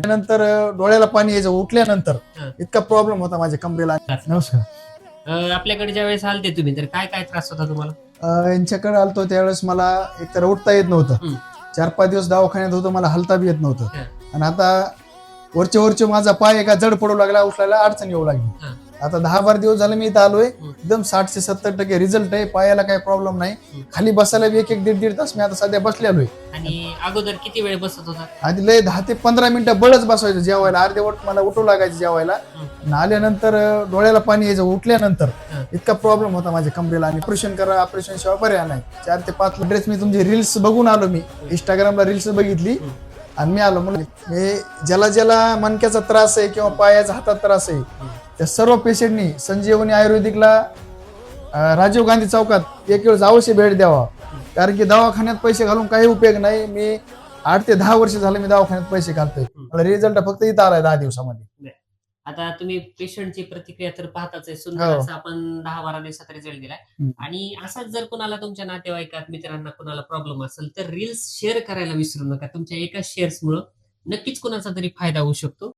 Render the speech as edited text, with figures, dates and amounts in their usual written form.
त्यानंतर डोळ्याला पाणी यायचं उठल्यानंतर हं. इतका प्रॉब्लेम होता माझ्या कमरेला. नमस्कार. आपल्याकडे ज्यावेळेस आलते तुम्ही तर काय काय त्रास होता तुम्हाला? यांच्याकडे आलतो त्यावेळेस मला एकतर उठता येत नव्हतं. हं. 4-5 दिवस दवाखान्यात होतो, मला हलता बी येत नव्हतं. हं. आणि आता वरचे माझा पाय एका जड पडू लागला, उचलायला अडचण येऊ लागली. हं. आता 10-12 दिवस झाले मी इथं आलोय. हं. एकदम 60 ते 70% रिझल्ट आहे. पायाला काही प्रॉब्लेम नाही. हं. खाली बसायला बी 1-1-1.5 तास मी आता सध्या बसलेलोय. आणि अगोदर किती वेळ बसत होता? आधी लय 10 ते 15 मिनिटं बळच बसवायचं जेवायला, अर्धेवट मला उठू लागायचं जेवायला. हं. आणि आल्यानंतर डोळ्याला पाणी यायचं उठल्यानंतर हं. इतका प्रॉब्लेम होता माझ्या कमरेला. आणि ऑपरेशन करा, ऑपरेशन शिवाय पर्याय नाही. 4 ते 5 ड्रेस मी तुमचे रील्स बघून आलो. मी इंस्टाग्रामला रील्स बघितली हं. आणि मी आलो. म्हणून हे ज्याला मणक्याचा त्रास आहे किंवा पायाचा हातात त्रास आहे त्या सर्व पेशंटनी संजीवनी आयुर्वेदिकला राजीव गांधी चौकात एक वेळ अवश्य भेट द्यावा. कारण की दवाखान्यात पैसे घालून काही उपयोग नाही. मी 8 ते 10 वर्ष झाले मी दवाखान्यात पैसे घालतोय. मला रिझल्ट फक्त इथं आलाय 10 दिवसामध्ये. आता तुम्ही पेशंटची प्रतिक्रिया तर पाहताच आहे. सुंदर हो. असा आपण 10-12 दिवसात रिझल्ट दिलाय. हं. आणि असाच जर कोणाला तुमच्या नातेवाईकात मित्रांना कोणाला प्रॉब्लेम असेल तर रील्स शेअर करायला विसरू नका. तुमच्या एका शेअर्समुळे नक्कीच कोणाचा तरी फायदा होऊ शकतो.